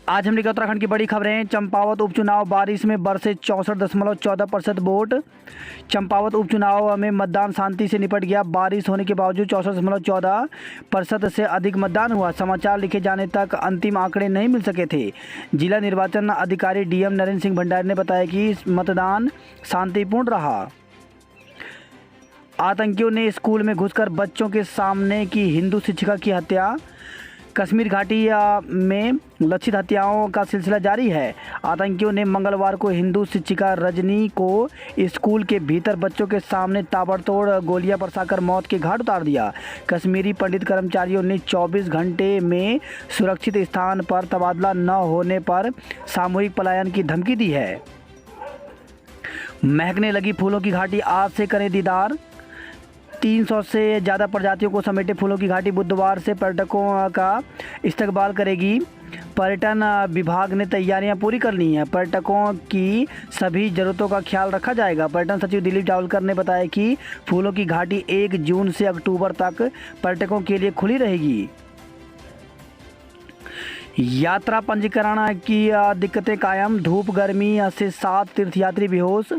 आज हमने उत्तराखंड की बड़ी खबरें। चंपावत उपचुनाव, बारिश में बरसे 64.14% वोट। चंपावत उपचुनाव में मतदान शांति से निपट गया। बारिश होने के बावजूद 64.14% से अधिक मतदान हुआ। समाचार लिखे जाने तक अंतिम आंकड़े नहीं मिल सके थे। जिला निर्वाचन अधिकारी डीएम नरेंद्र सिंह भंडारी ने बताया कि मतदान शांतिपूर्ण रहा। आतंकियों ने स्कूल में घुसकर बच्चों के सामने की हिंदू शिक्षिका की हत्या। कश्मीर घाटी में लक्षित हत्याओं का सिलसिला जारी है। आतंकियों ने मंगलवार को हिंदू शिक्षिका रजनी को स्कूल के भीतर बच्चों के सामने ताबड़तोड़ गोलियां बरसाकर मौत के घाट उतार दिया। कश्मीरी पंडित कर्मचारियों ने 24 घंटे में सुरक्षित स्थान पर तबादला न होने पर सामूहिक पलायन की धमकी दी है। महकने लगी फूलों की घाटी, आज से करें दीदार। 300 से ज़्यादा प्रजातियों को समेटे फूलों की घाटी बुधवार से पर्यटकों का इस्तकबाल करेगी। पर्यटन विभाग ने तैयारियां पूरी कर ली हैं। पर्यटकों की सभी ज़रूरतों का ख्याल रखा जाएगा। पर्यटन सचिव दिलीप जावलकर ने बताया कि फूलों की घाटी 1 जून से अक्टूबर तक पर्यटकों के लिए खुली रहेगी। यात्रा पंजीकरण की दिक्कतें कायम, धूप गर्मी से 7 तीर्थयात्री बेहोश।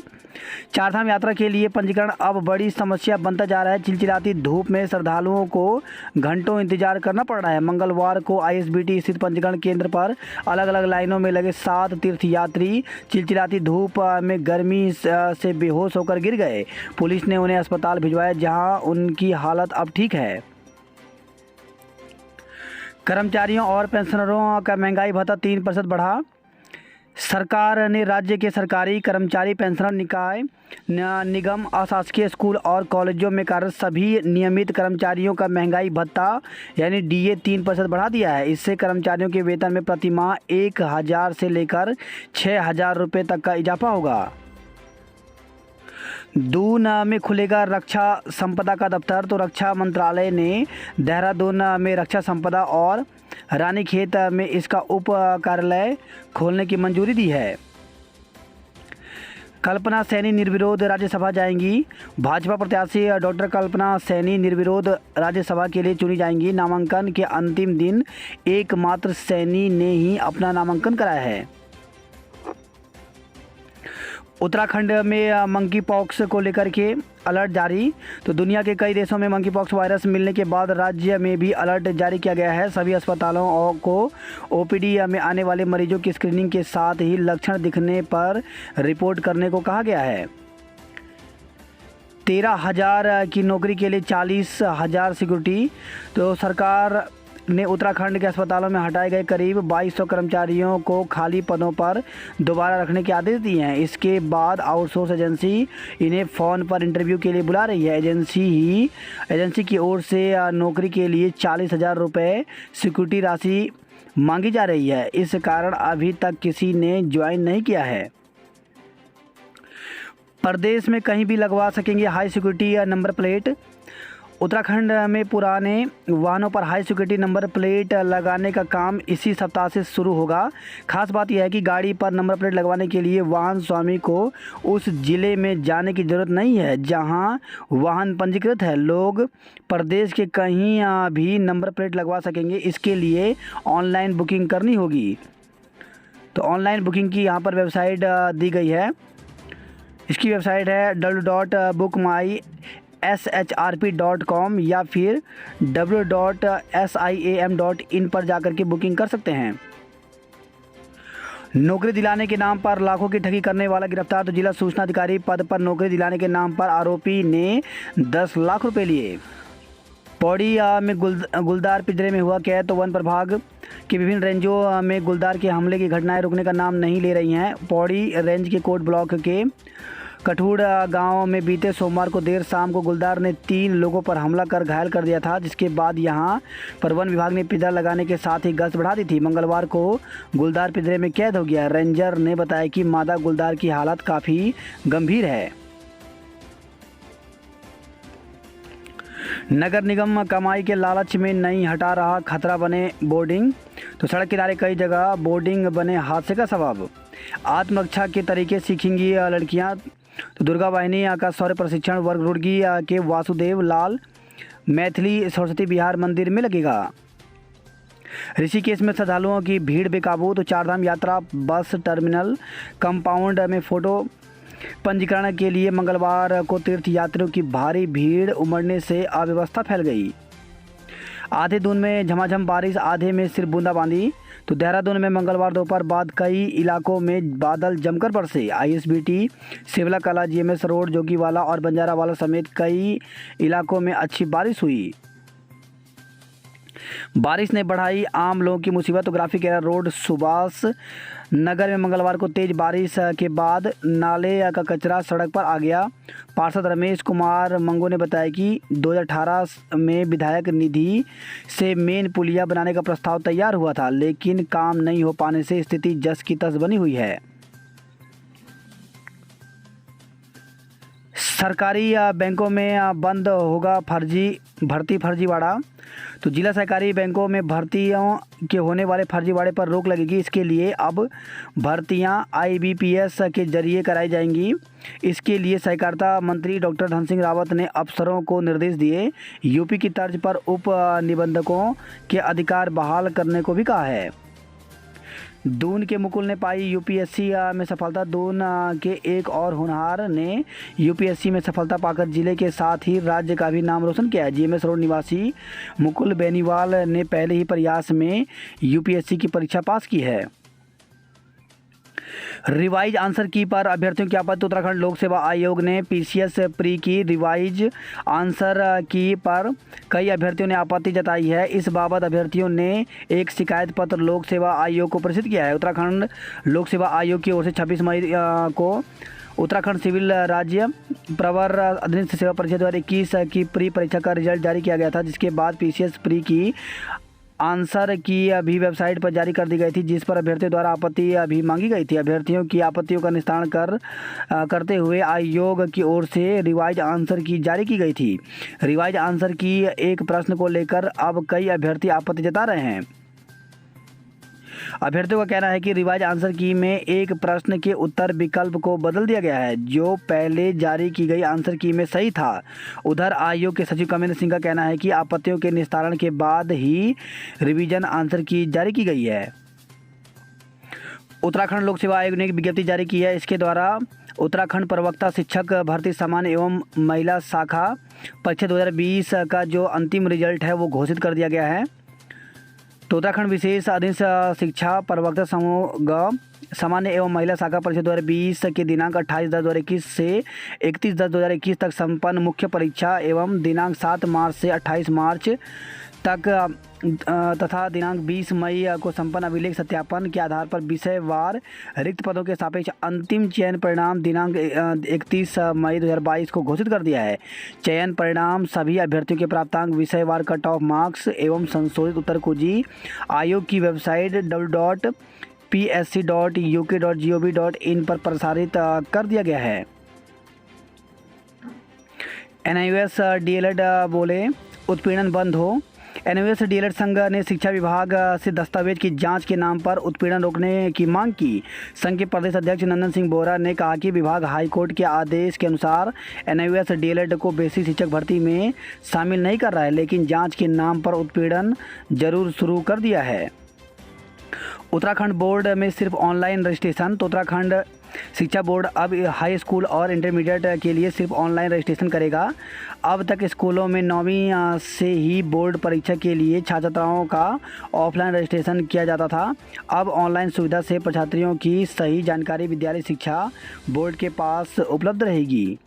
चारधाम यात्रा के लिए पंजीकरण अब बड़ी समस्या बनता जा रहा है। चिलचिलाती धूप में श्रद्धालुओं को घंटों इंतजार करना पड़ रहा है। मंगलवार को आईएसबीटी स्थित पंजीकरण केंद्र पर अलग अलग लाइनों में लगे 7 तीर्थयात्री चिलचिलाती धूप में गर्मी से बेहोश होकर गिर गए। पुलिस ने उन्हें अस्पताल भिजवाया, जहां उनकी हालत अब ठीक है। कर्मचारियों और पेंशनरों का महंगाई भत्ता 3% बढ़ा। सरकार ने राज्य के सरकारी कर्मचारी, पेंशनर, निकाय, निगम, अशासकीय स्कूल और कॉलेजों में कार्यरत सभी नियमित कर्मचारियों का महंगाई भत्ता यानी डीए 3% बढ़ा दिया है। इससे कर्मचारियों के वेतन में प्रतिमाह 1,000 से लेकर 6,000 रुपये तक का इजाफा होगा। दून में खुलेगा रक्षा संपदा का दफ्तर। तो रक्षा मंत्रालय ने देहरादून में रक्षा संपदा और रानीखेत में इसका उप कार्यालय खोलने की मंजूरी दी है। कल्पना सैनी निर्विरोध राज्यसभा जाएंगी। भाजपा प्रत्याशी डॉक्टर कल्पना सैनी निर्विरोध राज्यसभा के लिए चुनी जाएंगी। नामांकन के अंतिम दिन एकमात्र सैनी ने ही अपना नामांकन कराया है। उत्तराखंड में मंकी पॉक्स को लेकर के अलर्ट जारी। तो दुनिया के कई देशों में मंकी पॉक्स वायरस मिलने के बाद राज्य में भी अलर्ट जारी किया गया है। सभी अस्पतालों को ओपीडी में आने वाले मरीजों की स्क्रीनिंग के साथ ही लक्षण दिखने पर रिपोर्ट करने को कहा गया है। 13,000 की नौकरी के लिए 40,000 सिक्योरिटी। तो सरकार ने उत्तराखंड के अस्पतालों में हटाए गए करीब 2200 कर्मचारियों को खाली पदों पर दोबारा रखने के आदेश दिए हैं। इसके बाद आउटसोर्स एजेंसी इन्हें फ़ोन पर इंटरव्यू के लिए बुला रही है। एजेंसी की ओर से नौकरी के लिए 40,000 रुपये सिक्योरिटी राशि मांगी जा रही है। इस कारण अभी तक किसी ने ज्वाइन नहीं किया है। प्रदेश में कहीं भी लगवा सकेंगे high security number plate. Uttarakhand में पुराने वाहनों पर हाई सिक्योरिटी नंबर प्लेट लगाने का काम इसी सप्ताह से शुरू होगा। खास बात यह है कि गाड़ी पर नंबर प्लेट लगवाने के लिए वाहन स्वामी को उस ज़िले में जाने की ज़रूरत नहीं है जहां वाहन पंजीकृत है। लोग प्रदेश के कहीं भी नंबर प्लेट लगवा सकेंगे। इसके लिए ऑनलाइन बुकिंग करनी होगी। तो ऑनलाइन बुकिंग की यहाँ पर वेबसाइट दी गई है। इसकी वेबसाइट है www.bookmyshrp.com या फिर www.siam.in पर जाकर के बुकिंग कर सकते हैं। नौकरी दिलाने के नाम पर लाखों की ठगी करने वाला गिरफ्तार। तो जिला सूचना अधिकारी पद पर नौकरी दिलाने के नाम पर आरोपी ने 10 लाख रुपए लिए। पौड़ी में गुलदार पिंजरे में हुआ कैद। तो वन प्रभाग के विभिन्न रेंजों में गुलदार के हमले की घटनाएं रुकने का नाम नहीं ले रही हैं। पौड़ी रेंज के कोट ब्लॉक के कठूड़ गांव में बीते सोमवार को देर शाम को गुलदार ने 3 लोगों पर हमला कर घायल कर दिया था, जिसके बाद यहां पर वन विभाग ने पिंजरा लगाने के साथ ही गश्त बढ़ा दी थी। मंगलवार को गुलदार पिंजरे में कैद हो गया। रेंजर ने बताया कि मादा गुलदार की हालत काफ़ी गंभीर है। नगर निगम कमाई के लालच में नहीं हटा रहा, खतरा बने बोर्डिंग। तो सड़क किनारे कई जगह बोर्डिंग बने हादसे का सबब। आत्मरक्षा के तरीके सीखेंगी लड़कियां। तो दुर्गा वाहिनी का शौर्य प्रशिक्षण वर्ग रुड़की के वासुदेव लाल मैथिली सरस्वती विहार मंदिर में लगेगा। ऋषिकेश में श्रद्धालुओं की भीड़ बेकाबू, तो चारधाम यात्रा बस टर्मिनल कंपाउंड में फोटो पंजीकरण के लिए मंगलवार को तीर्थ यात्रियों की भारी भीड़ उमड़ने से अव्यवस्था फैल गई। आधे दिन में झमाझम बारिश, आधे में सिर्फ बूंदाबांदी। तो देहरादून में मंगलवार दोपहर बाद कई इलाकों में बादल जमकर बरसे। आईएसबीटी, सिवला कला, जीएमएस रोड, जोगीवाला और बंजारावाला समेत कई इलाकों में अच्छी बारिश हुई। बारिश ने बढ़ाई आम लोगों की मुसीबत। तो graphic error road, Subhash Nagar में मंगलवार को तेज बारिश के बाद नाले का कचरा सड़क पर आ गया। पार्षद रमेश कुमार मंगू ने बताया कि 2018 में विधायक निधि से मेन पुलिया बनाने का प्रस्ताव तैयार हुआ था, लेकिन काम नहीं हो पाने से स्थिति जस की तस बनी हुई है। सरकारी बैंकों में बंद होगा भर्ती फर्जीवाड़ा। तो जिला सहकारी बैंकों में भर्तियों के होने वाले फर्जीवाड़े पर रोक लगेगी। इसके लिए अब भर्तियां आईबीपीएस के जरिए कराई जाएंगी। इसके लिए सहकारिता मंत्री डॉक्टर धन सिंह रावत ने अफसरों को निर्देश दिए। यूपी की तर्ज पर उप निबंधकों के अधिकार बहाल करने को भी कहा है। दून के मुकुल ने पाई यूपीएससी में सफलता। दून के एक और होनहार ने यूपीएससी में सफलता पाकर जिले के साथ ही राज्य का भी नाम रोशन किया है। जीएमएस रोड निवासी मुकुल बेनीवाल ने पहले ही प्रयास में यूपीएससी की परीक्षा पास की है। रिवाइज आंसर की पर अभ्यर्थियों की आपत्ति। उत्तराखंड लोक सेवा आयोग ने पीसीएस प्री की रिवाइज आंसर की पर कई अभ्यर्थियों ने आपत्ति जताई है। इस बाबत अभ्यर्थियों ने एक शिकायत पत्र लोक सेवा आयोग को प्रेषित किया है। उत्तराखंड लोक सेवा आयोग की ओर से 26 मई को उत्तराखंड सिविल राज्य प्रवर अधीनस्थ सेवा परीक्षा 2021 की प्री परीक्षा का रिजल्ट जारी किया गया था, जिसके बाद पीसीएस प्री की आंसर की अभी वेबसाइट पर जारी कर दी गई थी, जिस पर अभ्यर्थियों द्वारा आपत्ति अभी मांगी गई थी। अभ्यर्थियों की आपत्तियों का निस्तारण करते हुए आयोग की ओर से रिवाइज आंसर की जारी की गई थी। रिवाइज आंसर की एक प्रश्न को लेकर अब कई अभ्यर्थी आपत्ति जता रहे हैं। अभ्यर्थियों का कहना है कि रिवाइज आंसर की में एक प्रश्न के उत्तर विकल्प को बदल दिया गया है, जो पहले जारी की गई आंसर की में सही था। उधर आयोग के सचिव कमेंद्र सिंह का कहना है कि आपत्तियों के निस्तारण के बाद ही रिवीजन आंसर की जारी की गई है। उत्तराखंड लोक सेवा आयोग ने एक विज्ञप्ति जारी की है। इसके द्वारा उत्तराखंड प्रवक्ता शिक्षक भर्ती सामान्य एवं महिला शाखा परीक्षा 2020 का जो अंतिम रिजल्ट है वो घोषित कर दिया गया है। तो उत्तराखंड विशेष अधीनस्थ शिक्षा प्रवक्ता समूह ग सामान्य एवं महिला शाखा परीक्षा 2020 के दिनांक 28/10/2021 से 31/10/2021 तक संपन्न मुख्य परीक्षा एवं दिनांक 7 मार्च से 28 मार्च तक तथा दिनांक 20 मई को संपन्न अभिलेख सत्यापन के आधार पर विषयवार रिक्त पदों के सापेक्ष अंतिम चयन परिणाम दिनांक 31 मई 2022 को घोषित कर दिया है। चयन परिणाम सभी अभ्यर्थियों के प्राप्तांक, विषयवार कट ऑफ मार्क्स एवं संशोधित उत्तर कुंजी आयोग की वेबसाइट www.psc.uk.gov.in पर प्रसारित कर दिया गया है। एनआईओएस डीएलएड बोले उत्पीड़न बंद हो। एनआईओएस डीएलएड संघ ने शिक्षा विभाग से दस्तावेज की जांच के नाम पर उत्पीड़न रोकने की मांग की। संघ के प्रदेश अध्यक्ष नंदन सिंह बोरा ने कहा कि विभाग हाईकोर्ट के आदेश के अनुसार एनआईओएस डीएलएड को बेसिक शिक्षक भर्ती में शामिल नहीं कर रहा है, लेकिन जांच के नाम पर उत्पीड़न जरूर शुरू कर दिया है। उत्तराखंड बोर्ड में सिर्फ ऑनलाइन रजिस्ट्रेशन। तो उत्तराखंड शिक्षा बोर्ड अब हाई स्कूल और इंटरमीडिएट के लिए सिर्फ ऑनलाइन रजिस्ट्रेशन करेगा। अब तक स्कूलों में 9वीं से ही बोर्ड परीक्षा के लिए छात्राओं का ऑफलाइन रजिस्ट्रेशन किया जाता था। अब ऑनलाइन सुविधा से छात्रों की सही जानकारी विद्यालय शिक्षा बोर्ड के पास उपलब्ध रहेगी।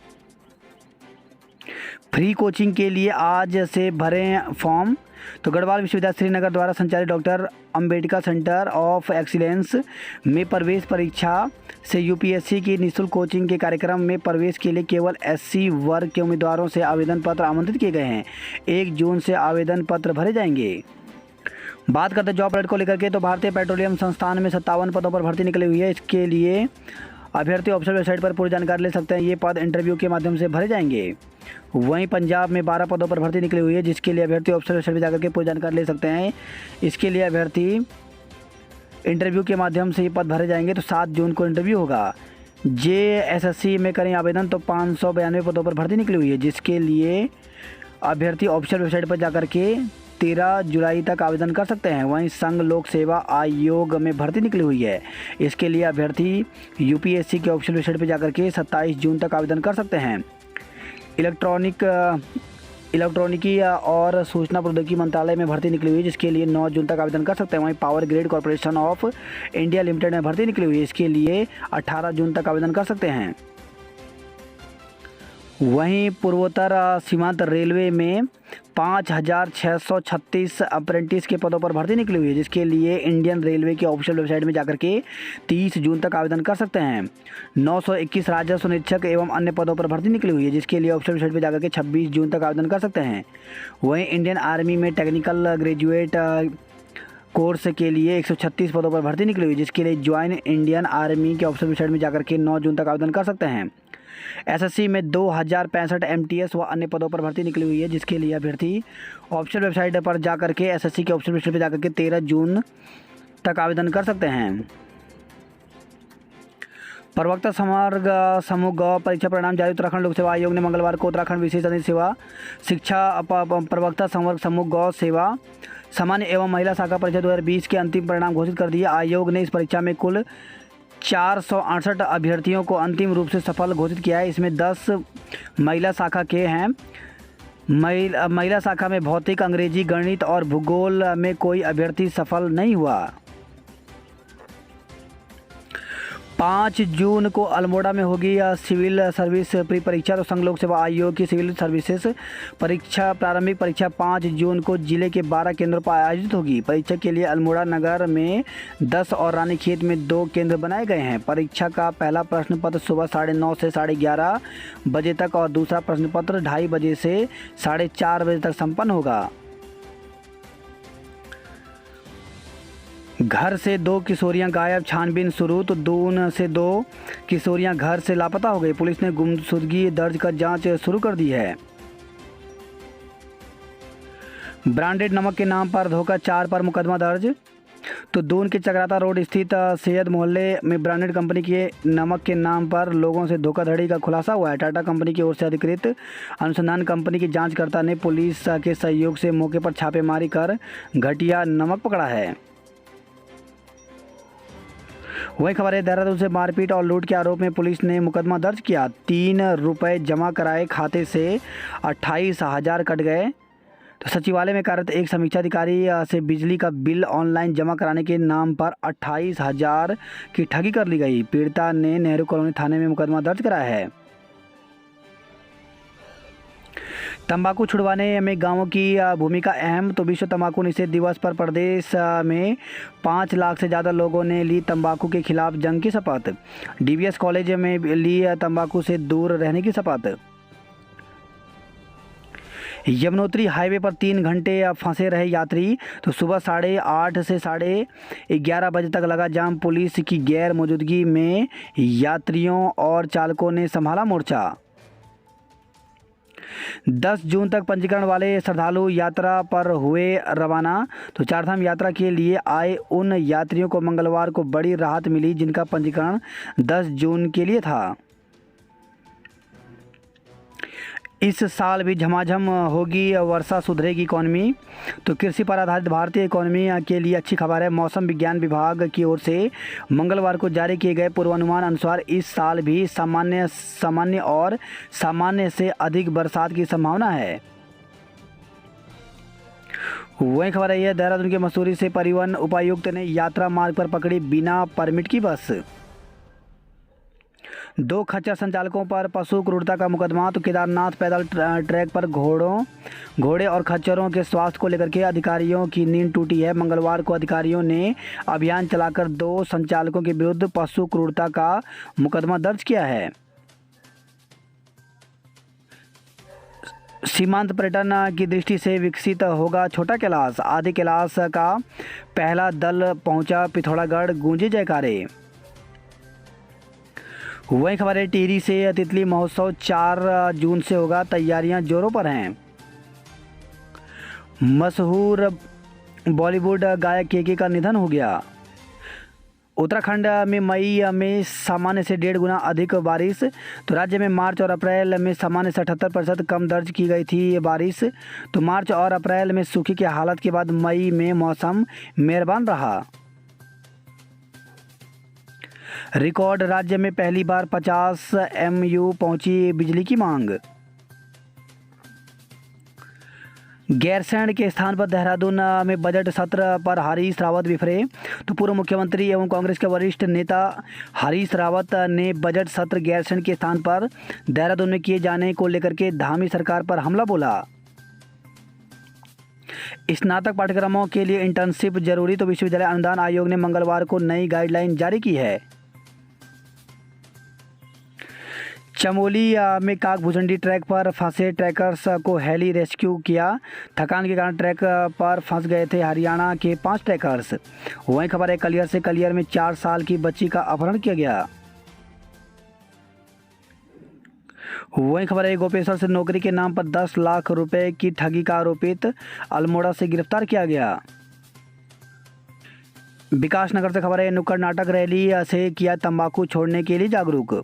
फ्री कोचिंग के लिए आज से भरें फॉर्म। तो गढ़वाल विश्वविद्यालय श्रीनगर द्वारा संचालित doctor Ambedkar centre of excellence में प्रवेश परीक्षा से यूपीएससी की निःशुल्क कोचिंग के कार्यक्रम में प्रवेश के लिए केवल एससी वर्ग के उम्मीदवारों से आवेदन पत्र आमंत्रित किए गए हैं। 1 जून से आवेदन पत्र भरे जाएंगे। बात करते हैं जॉब अलर्ट को लेकर के, तो भारतीय पेट्रोलियम संस्थान में 57 पदों पर भर्ती निकली हुई है। इसके लिए अभ्यर्थी ऑफिशियल वेबसाइट पर पूरी जानकारी ले सकते हैं। ये पद इंटरव्यू के माध्यम से भरे जाएंगे। वहीं पंजाब में 12 पदों पर भर्ती निकली हुई है, जिसके लिए अभ्यर्थी ऑफिशियल वेबसाइट पर जाकर के पूरी जानकारी ले सकते हैं। इसके लिए अभ्यर्थी इंटरव्यू के माध्यम से ये पद भरे जाएंगे। तो 7 जून को इंटरव्यू होगा। जेएसएससी में करें आवेदन, तो 592 पदों पर भर्ती निकली हुई है, जिसके लिए अभ्यर्थी ऑफिशियल वेबसाइट पर जाकर के 13 जुलाई तक आवेदन कर सकते हैं। वहीं संघ लोक सेवा आयोग में भर्ती निकली हुई है। इसके लिए अभ्यर्थी यूपीएससी के ऑफिशियल वेबसाइट पर जाकर के 27 जून तक आवेदन कर सकते हैं। इलेक्ट्रॉनिकी और सूचना प्रौद्योगिकी मंत्रालय में भर्ती निकली हुई है, जिसके लिए 9 जून तक आवेदन कर सकते हैं। वहीं power grid corporation of India limited में भर्ती निकली हुई है, इसके लिए 18 जून तक आवेदन कर सकते हैं। वहीं पूर्वोत्तर सीमांत रेलवे में 5,636 अप्रेंटिस के पदों पर भर्ती निकली हुई है, जिसके लिए इंडियन रेलवे की ऑफिशियल वेबसाइट में जाकर के 30 जून तक आवेदन कर सकते हैं। 921 राजस्व निरीक्षक एवं अन्य पदों पर भर्ती निकली हुई है, जिसके लिए ऑफिशियल वेबसाइट पर जाकर के 26 जून तक आवेदन कर सकते हैं। वहीं इंडियन आर्मी में टेक्निकल ग्रेजुएट कोर्स के लिए 136 पदों पर भर्ती निकली हुई है, जिसके लिए ज्वाइन इंडियन आर्मी के ऑफिशियल वेबसाइट में जाकर के 9 जून तक आवेदन कर सकते हैं। एसएससी में 2065 एमटीएस व अन्य पदों पर भर्ती निकली हुई है, जिसके लिए अभ्यर्थी ऑफिशियल वेबसाइट पर जाकर के एसएससी के ऑफिशियल वेबसाइट पर जाकर के 13 जून तक आवेदन कर सकते हैं। प्रवक्ता समग्र समूह ग परीक्षा परिणाम जारी। उत्तराखंड लोक सेवा आयोग ने मंगलवार को उत्तराखंड विशेष अधिक सेवा शिक्षा प्रवक्ता संवर्ग समूह ग सेवा सामान्य एवं महिला शाखा परीक्षा 2020 के अंतिम परिणाम घोषित कर दिए। आयोग ने इस परीक्षा में कुल 468 अभ्यर्थियों को अंतिम रूप से सफल घोषित किया है। इसमें 10 महिला शाखा के हैं। महिला शाखा में भौतिक, अंग्रेजी, गणित और भूगोल में कोई अभ्यर्थी सफल नहीं हुआ। 5 जून को अल्मोड़ा में होगी सिविल सर्विस प्री परीक्षा। तो संघ लोक सेवा आयोग की सिविल सर्विसेज परीक्षा प्रारंभिक परीक्षा 5 जून को जिले के 12 केंद्रों पर आयोजित होगी। परीक्षा के लिए अल्मोड़ा नगर में 10 और रानीखेत में 2 केंद्र बनाए गए हैं। परीक्षा का पहला प्रश्न पत्र सुबह 9:30 से 11:30 बजे तक और दूसरा प्रश्न पत्र 2:30 बजे से 4:30 बजे तक संपन्न होगा। घर से 2 किशोरियां गायब, छानबीन शुरू। तो दून से 2 किशोरियां घर से लापता हो गई। पुलिस ने गुमशुदगी दर्ज कर जांच शुरू कर दी है। ब्रांडेड नमक के नाम पर धोखा, 4 पर मुकदमा दर्ज। तो दून के चक्राता रोड स्थित सैयद मोहल्ले में ब्रांडेड कंपनी के नमक के नाम पर लोगों से धोखाधड़ी का खुलासा हुआ है। टाटा कंपनी की ओर से अधिकृत अनुसंधान कंपनी के जांचकर्ता ने पुलिस के सहयोग से मौके पर छापेमारी कर घटिया नमक पकड़ा है। वही खबर है, देहरादून से मारपीट और लूट के आरोप में पुलिस ने मुकदमा दर्ज किया। 3 रुपये जमा कराए, खाते से 28,000 कट गए। तो सचिवालय में कार्यरत एक समीक्षा अधिकारी से बिजली का बिल ऑनलाइन जमा कराने के नाम पर 28,000 की ठगी कर ली गई। पीड़िता ने नेहरू कॉलोनी थाने में मुकदमा दर्ज कराया है। तंबाकू छुड़वाने में गांवों की भूमिका अहम। तो विश्व तंबाकू निषेध दिवस पर प्रदेश में 5 लाख से ज़्यादा लोगों ने ली तंबाकू के खिलाफ जंग की शपथ। डीवीएस कॉलेज में ली तंबाकू से दूर रहने की शपथ। यमुनोत्री हाईवे पर 3 घंटे फंसे रहे यात्री। तो सुबह 8:30 से 11:30 बजे तक लगा जाम। पुलिस की गैर मौजूदगी में यात्रियों और चालकों ने संभाला मोर्चा। 10 जून तक पंजीकरण वाले श्रद्धालु यात्रा पर हुए रवाना। तो चारधाम यात्रा के लिए आए उन यात्रियों को मंगलवार को बड़ी राहत मिली, जिनका पंजीकरण 10 जून के लिए था। इस साल भी झमाझम होगी वर्षा, सुधरेगी इकॉनमी। तो कृषि पर आधारित भारतीय इकॉनमी के लिए अच्छी खबर है। मौसम विज्ञान विभाग की ओर से मंगलवार को जारी किए गए पूर्वानुमान अनुसार इस साल भी सामान्य और सामान्य से अधिक बरसात की संभावना है। वही खबर है, देहरादून के मसूरी से परिवहन उपायुक्त ने यात्रा मार्ग पर पकड़ी बिना परमिट की बस। 2 खच्चर संचालकों पर पशु क्रूरता का मुकदमा। तो केदारनाथ पैदल ट्रैक पर घोड़े और खच्चरों के स्वास्थ्य को लेकर के अधिकारियों की नींद टूटी है। मंगलवार को अधिकारियों ने अभियान चलाकर 2 संचालकों के विरुद्ध पशु क्रूरता का मुकदमा दर्ज किया है। सीमांत पर्यटन की दृष्टि से विकसित होगा छोटा कैलाश। आदि कैलाश का पहला दल पहुंचा पिथौरागढ़, गूंजे जयकारे। वही खबर है, टिहरी से तितली महोत्सव 4 जून से होगा, तैयारियां जोरों पर हैं। मशहूर बॉलीवुड गायक केके का निधन हो गया। उत्तराखंड में मई में सामान्य से 1.5 गुना अधिक बारिश। तो राज्य में मार्च और अप्रैल में सामान्य से 78% कम दर्ज की गई थी ये बारिश। तो मार्च और अप्रैल में सूखे की हालत के बाद मई में मौसम मेहरबान रहा। रिकॉर्ड राज्य में पहली बार 50 MU पहुंची बिजली की मांग। गैरसैंण के स्थान पर देहरादून में बजट सत्र पर हरीश रावत बिफरे। तो पूर्व मुख्यमंत्री एवं कांग्रेस के वरिष्ठ नेता हरीश रावत ने बजट सत्र गैरसैंण के स्थान पर देहरादून में किए जाने को लेकर के धामी सरकार पर हमला बोला। स्नातक पाठ्यक्रमों के लिए इंटर्नशिप जरूरी। तो विश्वविद्यालय अनुदान आयोग ने मंगलवार को नई गाइडलाइन जारी की है। चमोली में काकभुजंडी ट्रैक पर फंसे ट्रैकर्स को हेली रेस्क्यू किया। थकान के कारण ट्रैक पर फंस गए थे हरियाणा के 5 ट्रैकर्स। वहीं खबर है कलियर से, कलियर में 4 साल की बच्ची का अपहरण किया गया। वहीं खबर है गोपेश्वर से नौकरी के नाम पर 10 लाख रुपए की ठगी का आरोपित अल्मोड़ा से गिरफ्तार किया गया। विकासनगर से खबर है नुक्कड़ नाटक रैली से किया तंबाकू छोड़ने के लिए जागरूक।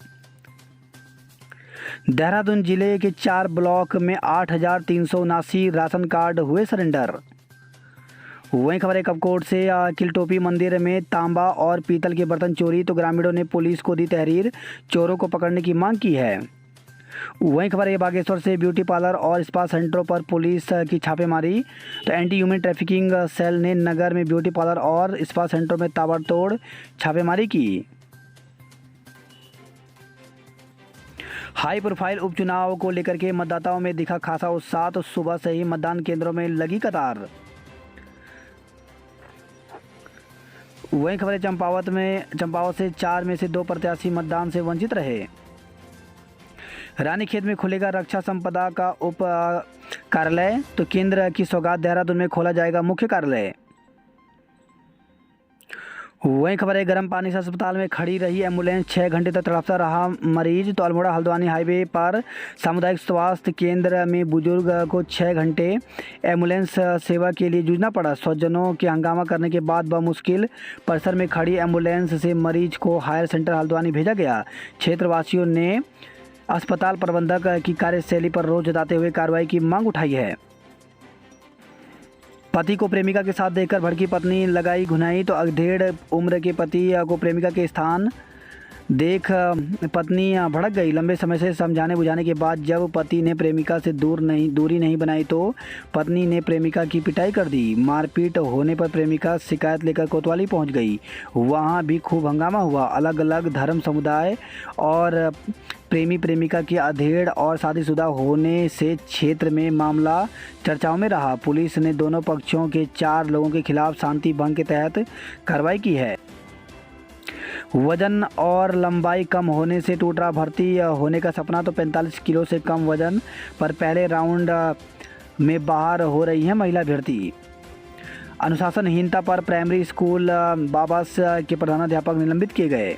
देहरादून जिले के 4 ब्लॉक में 8,379 राशन कार्ड हुए सरेंडर। वहीं खबर है कपकोट से किलटोपी मंदिर में तांबा और पीतल के बर्तन चोरी। तो ग्रामीणों ने पुलिस को दी तहरीर, चोरों को पकड़ने की मांग की है। वहीं खबर है बागेश्वर से ब्यूटी पार्लर और स्पा सेंटरों पर पुलिस की छापेमारी। तो एंटी ह्यूमन ट्रैफिकिंग सेल ने नगर में ब्यूटी पार्लर और स्पा सेंटरों में ताबड़तोड़ छापेमारी की। हाई प्रोफाइल उपचुनाव को लेकर के मतदाताओं में दिखा खासा उत्साह। तो सुबह से ही मतदान केंद्रों में लगी कतार। वहीं खबर है चंपावत से 4 में से 2 प्रत्याशी मतदान से वंचित रहे। रानीखेत में खुलेगा रक्षा संपदा का उप कार्यालय। तो केंद्र की सौगात, देहरादून में खोला जाएगा मुख्य कार्यालय। वहीं खबर है गर्म पानी से अस्पताल में खड़ी रही एम्बुलेंस, 6 घंटे तक तड़पता रहा मरीज। तो अल्मोड़ा हल्द्वानी हाईवे पर सामुदायिक स्वास्थ्य केंद्र में बुजुर्ग को 6 घंटे एम्बुलेंस सेवा के लिए जूझना पड़ा। स्वजनों के हंगामा करने के बाद बमुश्किल परिसर में खड़ी एम्बुलेंस से मरीज को हायर सेंटर हल्द्वानी भेजा गया। क्षेत्रवासियों ने अस्पताल प्रबंधक की कार्यशैली पर रोष जताते हुए कार्रवाई की मांग उठाई है। पति को प्रेमिका के साथ देखकर भड़की पत्नी लगाई घुनाई। तो अधेड़ उम्र के पति को प्रेमिका के स्थान देख पत्नी भड़क गई। लंबे समय से समझाने बुझाने के बाद जब पति ने प्रेमिका से दूरी नहीं बनाई तो पत्नी ने प्रेमिका की पिटाई कर दी। मारपीट होने पर प्रेमिका शिकायत लेकर कोतवाली पहुंच गई। वहां भी खूब हंगामा हुआ। अलग अलग धर्म समुदाय और प्रेमी प्रेमिका की अधेड़ और शादीशुदा होने से क्षेत्र में मामला चर्चाओं में रहा। पुलिस ने दोनों पक्षों के 4 लोगों के खिलाफ शांति भंग के तहत कार्रवाई की है। वजन और लंबाई कम होने से टूट रहा भर्ती होने का सपना। तो 45 किलो से कम वजन पर पहले राउंड में बाहर हो रही है महिला अभ्यर्थी। अनुशासनहीनता पर प्राइमरी स्कूल बाबास के प्रधानाध्यापक निलंबित किए गए।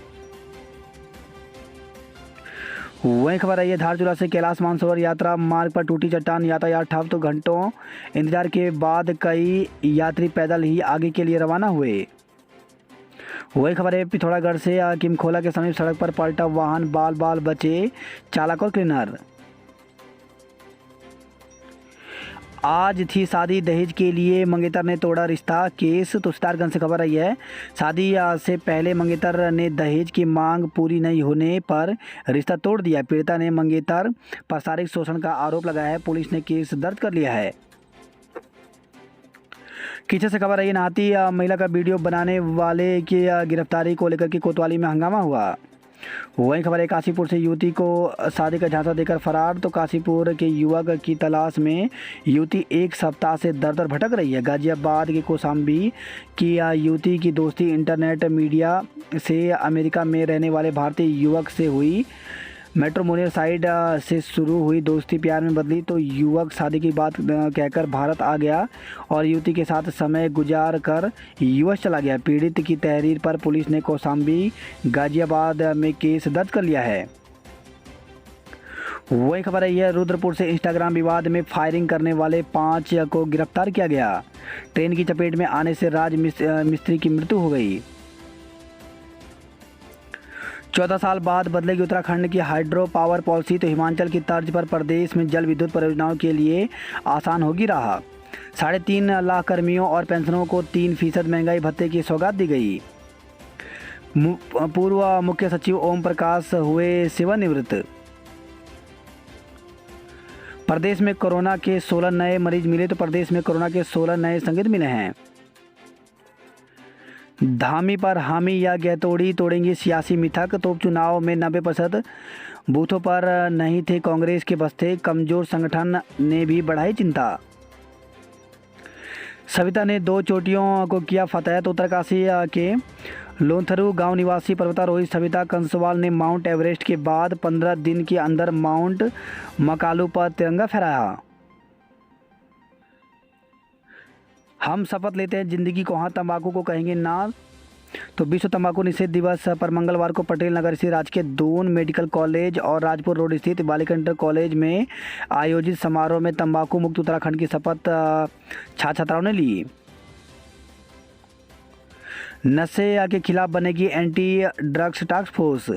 वहीं खबर है धारचूला से कैलाश मानसरोवर यात्रा मार्ग पर टूटी चट्टान, यातायात ठप। तो घंटों इंतजार के बाद कई यात्री पैदल ही आगे के लिए रवाना हुए। वही खबर है पिथौरागढ़ से किमखोला के समीप सड़क पर पलटा वाहन, बाल बाल बचे चालक और क्लीनर। आज थी शादी, दहेज के लिए मंगेतर ने तोड़ा रिश्ता, केस। तो सितारगंज से खबर आई है शादी से पहले मंगेतर ने दहेज की मांग पूरी नहीं होने पर रिश्ता तोड़ दिया। पीड़िता ने मंगेतर पर शारीरिक शोषण का आरोप लगाया है। पुलिस ने केस दर्ज कर लिया है। कीचे से खबर आई नहाती महिला का वीडियो बनाने वाले की गिरफ्तारी को लेकर के कोतवाली में हंगामा हुआ। वहीं खबर है काशीपुर से युवती को शादी का झांसा देकर फरार। तो काशीपुर के युवक की तलाश में युवती 1 सप्ताह से दर दर भटक रही है। गाजियाबाद के कौशाम्बी की युवती की दोस्ती इंटरनेट मीडिया से अमेरिका में रहने वाले भारतीय युवक से हुई। मैट्रिमोनियल साइट से शुरू हुई दोस्ती प्यार में बदली। तो युवक शादी की बात कहकर भारत आ गया और युवती के साथ समय गुजार कर यूएस चला गया। पीड़ित की तहरीर पर पुलिस ने कौशाम्बी गाजियाबाद में केस दर्ज कर लिया है। वही खबर है रुद्रपुर से इंस्टाग्राम विवाद में फायरिंग करने वाले 5 को गिरफ्तार किया गया। ट्रेन की चपेट में आने से राज मिस्त्री की मृत्यु हो गई। 14 साल बाद बदलेगी उत्तराखंड की हाइड्रो पावर पॉलिसी, तो हिमाचल की तर्ज पर प्रदेश में जल विद्युत परियोजनाओं के लिए आसान होगी राह। 3.5 लाख कर्मियों और पेंशनरों को 3% महंगाई भत्ते की सौगात दी गई। पूर्व मुख्य सचिव ओम प्रकाश हुए सेवानिवृत्त। प्रदेश में कोरोना के 16 नए मरीज मिले, तो प्रदेश में कोरोना के 16 नए संदिग्ध मिले हैं। धामी पर हामी या गहतोड़ी तोड़ेंगी सियासी मिथक, तो उपचुनाव में 90% बूथों पर नहीं थे कांग्रेस के बस्ते, कमजोर संगठन ने भी बढ़ाई चिंता। सविता ने 2 चोटियों को किया फतेह, तो उत्तरकाशी के लोथरू गांव निवासी पर्वतारोही सविता कंसवाल ने माउंट एवरेस्ट के बाद 15 दिन के अंदर माउंट मकालू पर तिरंगा फहराया। हम शपथ लेते हैं जिंदगी को, हाँ तंबाकू को कहेंगे ना, तो विश्व तंबाकू निषेध दिवस पर मंगलवार को पटेल नगर स्थित राजकीय दून मेडिकल कॉलेज और राजपुर रोड स्थित बालिका इंटर कॉलेज में आयोजित समारोह में तंबाकू मुक्त उत्तराखंड की शपथ छात्र छात्राओं ने ली। नशे के खिलाफ बनेगी anti drugs task force.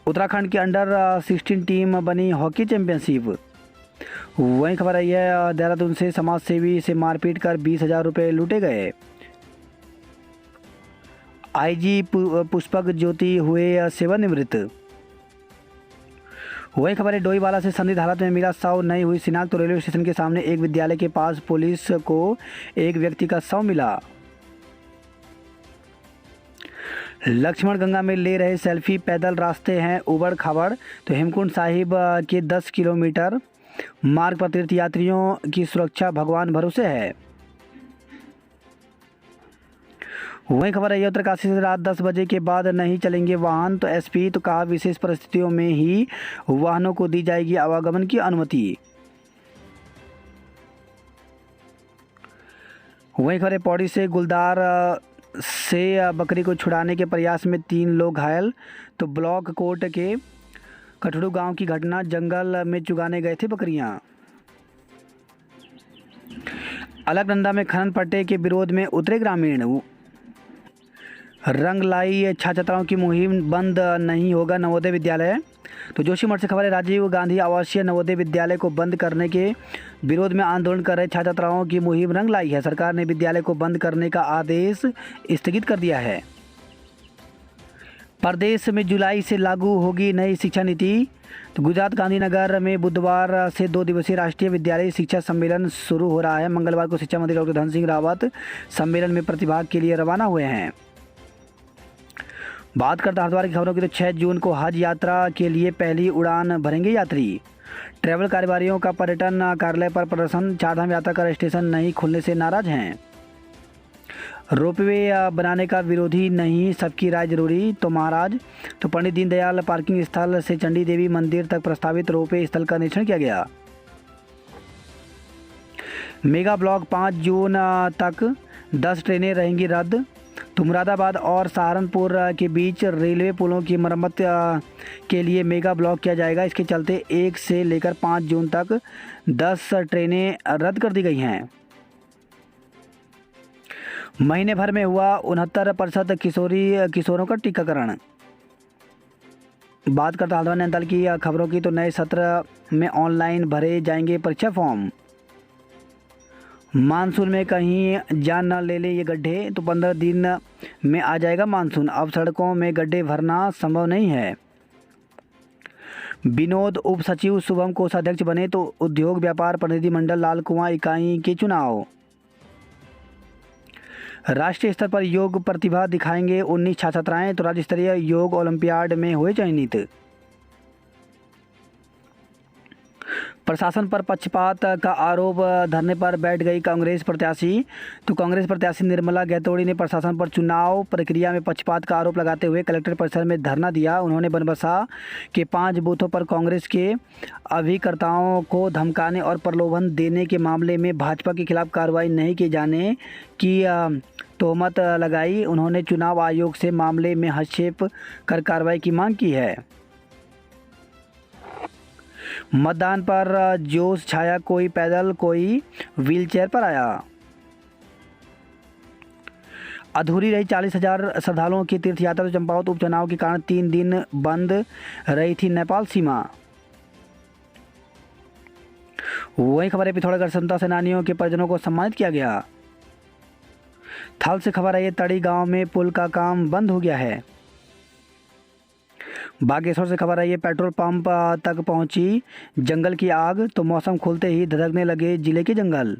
Uttarakhand की अंडर 16 टीम बनी हॉकी चैंपियनशिप। वहीं खबर आई है देहरादून से समाज सेवी से मारपीट कर 20,000 रुपये लूटे गए। आईजी पुष्पक ज्योति हुए सेवानिवृत्त। वही खबर है डोईवाला से संदिग्ध हालत में मिला शव, नहीं हुई शिनाख्त, तो रेलवे स्टेशन के सामने एक विद्यालय के पास पुलिस को एक व्यक्ति का शव मिला। लक्ष्मण गंगा में ले रहे सेल्फी, पैदल रास्ते हैं उबड़ खाबड़, तो हेमकुंड साहिब के 10 किलोमीटर मार्ग पर तीर्थ यात्रियों की सुरक्षा भगवान भरोसे है। वही खबर है उत्तरकाशी से रात 10 बजे के बाद नहीं चलेंगे वाहन, तो एसपी तो कहा विशेष परिस्थितियों में ही वाहनों को दी जाएगी आवागमन की अनुमति। वही खबर है पौड़ी से गुलदार से बकरी को छुड़ाने के प्रयास में 3 लोग घायल, तो ब्लॉक कोर्ट के कठड़ू गांव की घटना, जंगल में चुगाने गए थे बकरियां। अलकनंदा में खनन पट्टे के विरोध में उतरे ग्रामीण। रंग लाई छात्राओं की मुहिम, बंद नहीं होगा नवोदय विद्यालय, तो जोशीमठ से खबर है राजीव गांधी आवासीय नवोदय विद्यालय को बंद करने के विरोध में आंदोलन कर रहे छात्राओं की मुहिम रंग लाई है। सरकार ने विद्यालय को बंद करने का आदेश स्थगित कर दिया है। प्रदेश में जुलाई से लागू होगी नई शिक्षा नीति, तो गुजरात गांधीनगर में बुधवार से 2 दिवसीय राष्ट्रीय विद्यालय शिक्षा सम्मेलन शुरू हो रहा है। मंगलवार को शिक्षा मंत्री डॉक्टर धन सिंह रावत सम्मेलन में प्रतिभाग के लिए रवाना हुए हैं। बात करते हरिद्वार की खबरों की, तो 6 जून को हज यात्रा के लिए पहली उड़ान भरेंगे यात्री। ट्रैवल कारोबारियों का पर्यटन कार्यालय पर प्रदर्शन, चारधाम यात्रा का स्टेशन नहीं खुलने से नाराज हैं। रोपवे बनाने का विरोधी नहीं, सबकी राय जरूरी, तो महाराज, तो पंडित दीनदयाल पार्किंग स्थल से चंडी देवी मंदिर तक प्रस्तावित रोपवे स्थल का निरीक्षण किया गया। मेगा ब्लॉक 5 जून तक 10 ट्रेनें रहेंगी रद्द, तो मुरादाबाद और सहारनपुर के बीच रेलवे पुलों की मरम्मत के लिए मेगा ब्लॉक किया जाएगा। इसके चलते 1 से लेकर 5 जून तक 10 ट्रेनें रद्द कर दी गई हैं। महीने भर में हुआ 69% किशोरों का टीकाकरण। बात करते हल्द्वानी नैनीताल की खबरों की, तो नए सत्र में ऑनलाइन भरे जाएंगे परीक्षा फॉर्म। मानसून में कहीं जान न ले ले ये गड्ढे, तो 15 दिन में आ जाएगा मानसून, अब सड़कों में गड्ढे भरना संभव नहीं है। विनोद उप सचिव शुभम कोषाध्यक्ष बने, तो उद्योग व्यापार प्रतिनिधि मंडल लाल कुआं इकाई के चुनाव। राष्ट्रीय स्तर पर योग प्रतिभा दिखाएंगे 19 छात्राएं, तो राज्य स्तरीय योग ओलंपियाड में हुए चयनित। प्रशासन पर पक्षपात का आरोप धरने पर बैठ गई कांग्रेस प्रत्याशी, तो कांग्रेस प्रत्याशी निर्मला गहतोड़ी ने प्रशासन पर चुनाव प्रक्रिया में पक्षपात का आरोप लगाते हुए कलेक्टर परिसर में धरना दिया। उन्होंने बनबसा के 5 बूथों पर कांग्रेस के अभिकर्ताओं को धमकाने और प्रलोभन देने के मामले में भाजपा के खिलाफ कार्रवाई नहीं किए जाने की तोहमत लगाई। उन्होंने चुनाव आयोग से मामले में हस्तक्षेप कर कार्रवाई की मांग की है। मतदान पर जोश छाया, कोई पैदल कोई व्हीलचेयर पर आया। अधूरी रही 40,000 श्रद्धालुओं की तीर्थ यात्रा। तो चंपावत उपचुनाव के कारण 3 दिन बंद रही थी नेपाल सीमा। वही खबर है पिथौरागढ़ स्वतंत्रता सेनानियों के परिजनों को सम्मानित किया गया। थल से खबर है तड़ी गांव में पुल का काम बंद हो गया है। बागेश्वर से खबर है पेट्रोल पंप तक पहुंची जंगल की आग। तो मौसम खुलते ही धधकने लगे जिले के जंगल।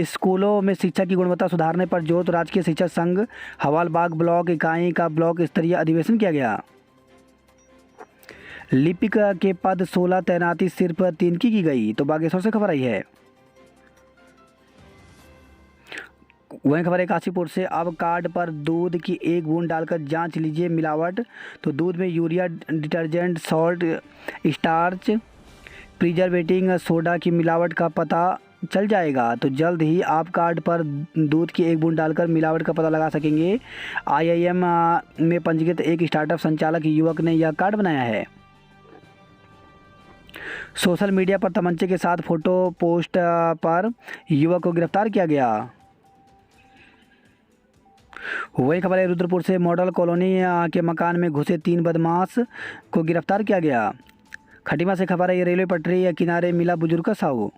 स्कूलों में शिक्षा की गुणवत्ता सुधारने पर जोर। तो राजकीय शिक्षक संघ हवालबाग ब्लॉक इकाई का ब्लॉक स्तरीय अधिवेशन किया गया। लिपिक के पद 16 तैनाती सिर्फ 3 की गई। तो बागेश्वर से खबर आई है। वहीं खबर है काशीपुर से अब कार्ड पर दूध की 1 बूंद डालकर जांच लीजिए मिलावट। तो दूध में urea, detergent, salt, starch, प्रिजर्वेटिंग, soda की मिलावट का पता चल जाएगा। तो जल्द ही आप कार्ड पर दूध की 1 बूंद डालकर मिलावट का पता लगा सकेंगे। IIM में पंजीकृत एक स्टार्टअप संचालक युवक ने यह कार्ड बनाया है। सोशल मीडिया पर तमंचे के साथ फोटो पोस्ट पर युवक को गिरफ्तार किया गया। वही खबर है रुद्रपुर से मॉडल कॉलोनी के मकान में घुसे 3 बदमाश को गिरफ्तार किया गया। खटीमा से खबर है रेलवे पटरी या किनारे मिला बुजुर्ग का साऊ।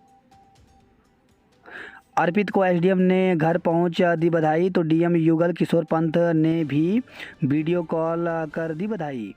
अर्पित को SDM ने घर पहुंच दी बधाई। तो DM युगल किशोर पंत ने भी वीडियो कॉल कर दी बधाई।